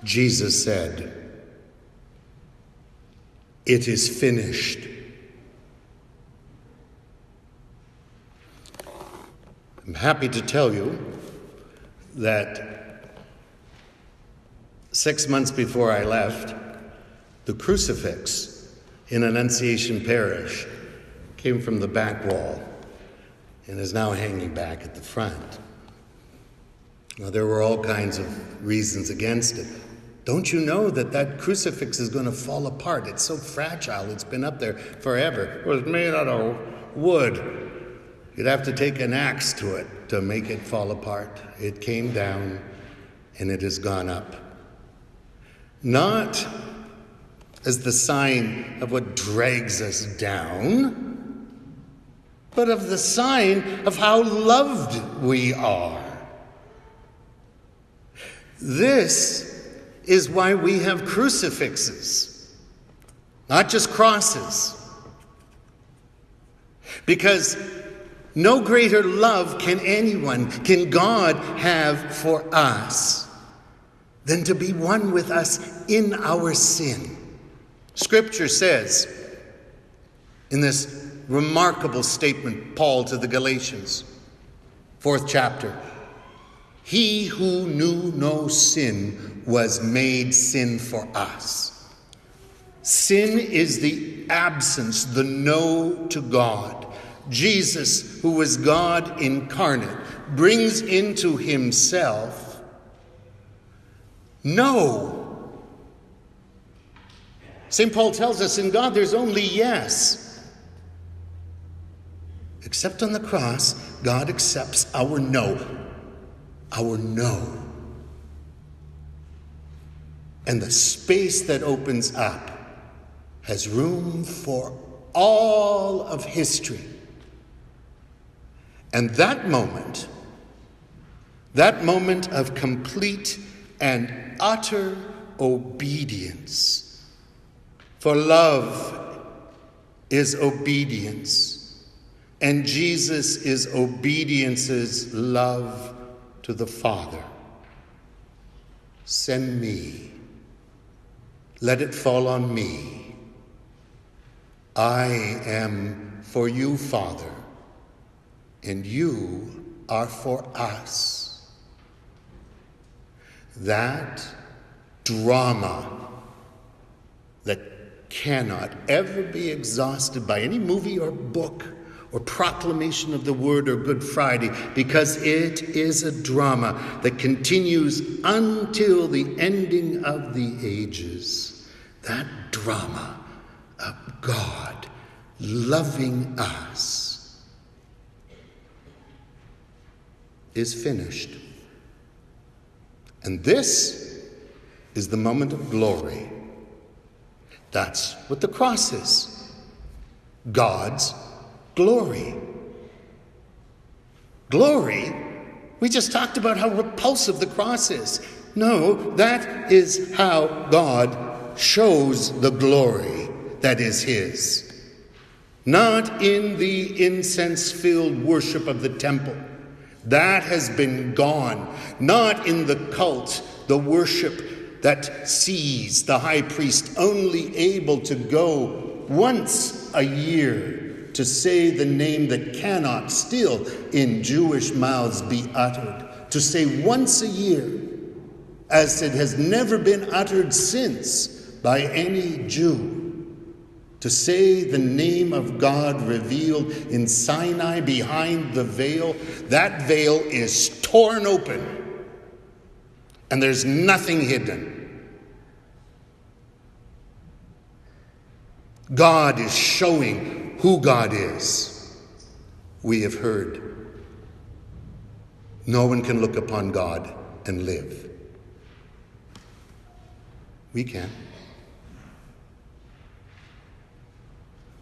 Jesus said, "It is finished." I'm happy to tell you that 6 months before I left, the crucifix in Annunciation Parish came from the back wall and is now hanging back at the front. Now, there were all kinds of reasons against it. Don't you know that crucifix is going to fall apart? It's so fragile. It's been up there forever. It was made out of wood. You'd have to take an axe to it to make it fall apart. It came down and it has gone up. Not as the sign of what drags us down, but of the sign of how loved we are. This is why we have crucifixes, not just crosses. Because no greater love can God have for us than to be one with us in our sin. Scripture says in this remarkable statement, Paul to the Galatians, 4th chapter, "He who knew no sin was made sin for us." Sin is the absence, the no to God. Jesus, who was God incarnate, brings into himself no. St. Paul tells us in God there's only yes. Except on the cross, God accepts our no. Our no. And the space that opens up has room for all of history. And that moment of complete and utter obedience, for love is obedience, and Jesus is obedience's love to the Father. Send me. Let it fall on me. I am for you, Father, and you are for us. That drama that cannot ever be exhausted by any movie or book or proclamation of the word or Good Friday, because it is a drama that continues until the ending of the ages. That drama of God loving us is finished. And this is the moment of glory. That's what the cross is. God's glory. Glory? We just talked about how repulsive the cross is. No, that is how God shows the glory that is his. Not in the incense-filled worship of the temple. That has been gone. Not in the cult, the worship that sees the high priest only able to go once a year to say the name that cannot still in Jewish mouths be uttered. To say once a year, as it has never been uttered since by any Jew. To say the name of God revealed in Sinai behind the veil. That veil is torn open. And there's nothing hidden. God is showing who God is. We have heard. No one can look upon God and live. We can.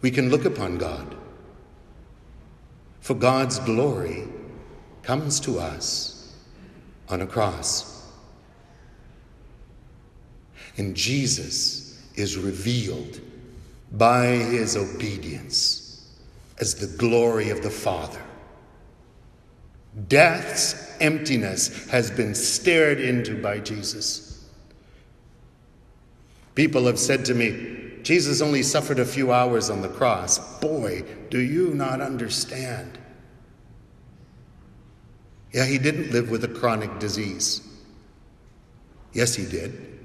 We can look upon God. For God's glory comes to us on a cross. And Jesus is revealed by his obedience as the glory of the Father. Death's emptiness has been stared into by Jesus. People have said to me, Jesus only suffered a few hours on the cross. Boy, do you not understand. Yeah, he didn't live with a chronic disease. Yes, he did.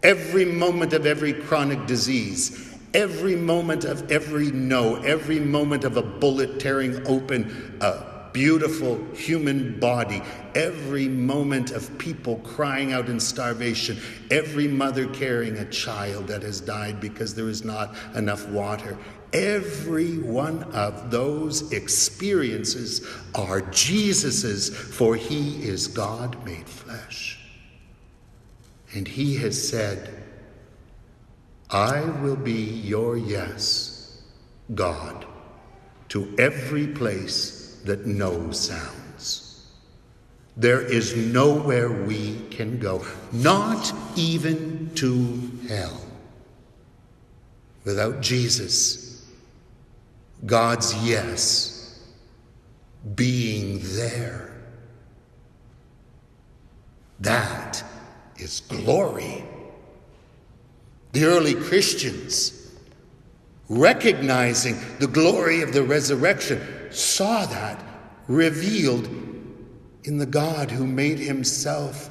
Every moment of every chronic disease, every moment of every every moment of a bullet tearing open a beautiful human body, every moment of people crying out in starvation, every mother carrying a child that has died because there is not enough water, every one of those experiences are Jesus's, for he is God made flesh. And he has said, I will be your yes, God, to every place that no sounds. There is nowhere we can go, not even to hell, without Jesus, God's yes, being there. That is glory. The early Christians, recognizing the glory of the resurrection, saw that revealed in the God who made himself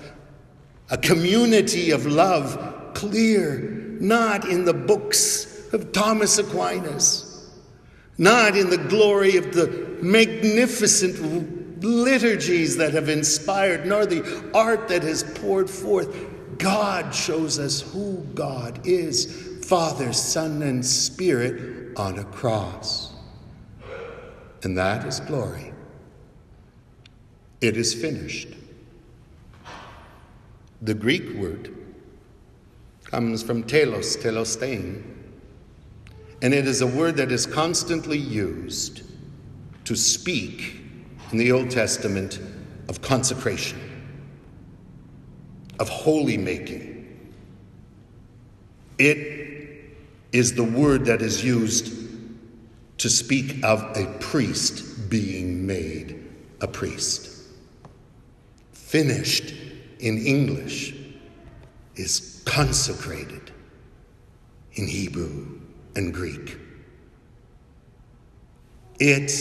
a community of love, clear, not in the books of Thomas Aquinas, not in the glory of the magnificent liturgies that have inspired, nor the art that has poured forth. God shows us who God is, Father, Son, and Spirit on a cross. And that is glory. It is finished. The Greek word comes from telos, telostein, and it is a word that is constantly used to speak in the Old Testament of consecration, of holy making. It is the word that is used to speak of a priest being made a priest. Finished in English is consecrated in Hebrew and Greek. It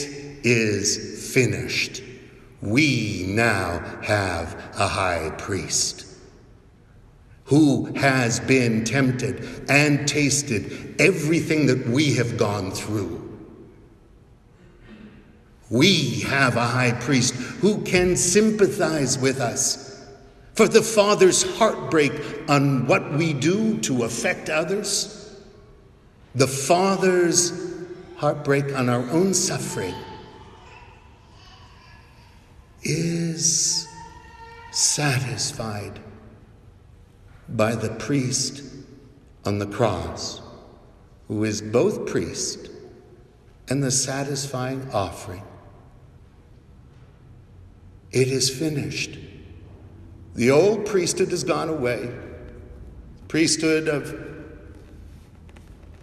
is finished. We now have a high priest who has been tempted and tasted everything that we have gone through. We have a high priest who can sympathize with us for the Father's heartbreak on what we do to affect others, the Father's heartbreak on our own suffering is satisfied by the priest on the cross, who is both priest and the satisfying offering. It is finished. The old priesthood has gone away. Priesthood of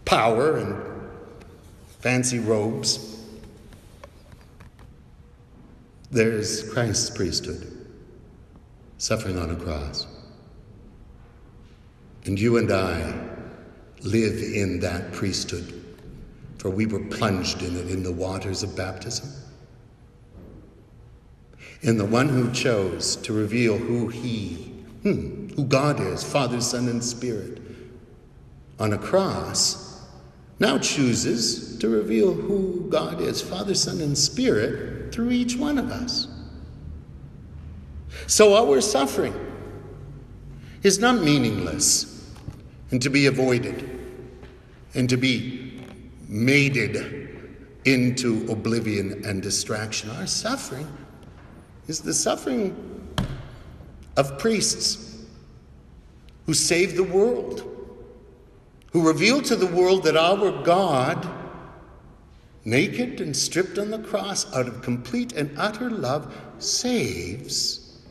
power and fancy robes. There's Christ's priesthood, suffering on a cross. And you and I live in that priesthood, for we were plunged in it in the waters of baptism. And the one who chose to reveal who God is, Father, Son, and Spirit, on a cross, now chooses to reveal who God is, Father, Son, and Spirit, through each one of us. So our suffering is not meaningless and to be avoided and to be mated into oblivion and distraction. Our suffering is the suffering of priests who saved the world, who revealed to the world that our God, naked and stripped on the cross out of complete and utter love, saves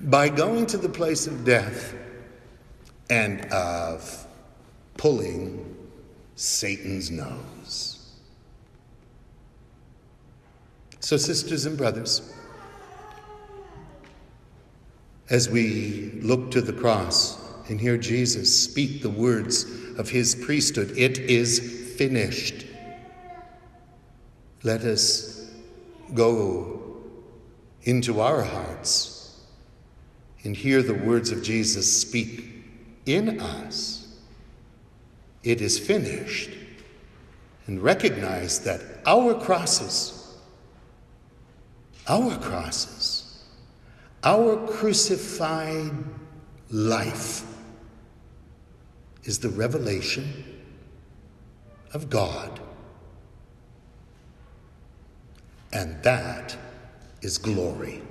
by going to the place of death and of pulling Satan's nose. So, sisters and brothers, as we look to the cross and hear Jesus speak the words of his priesthood, "It is finished." Let us go into our hearts and hear the words of Jesus speak in us, "It is finished," and recognize that our crosses, our crucified life is the revelation of God. And that is glory.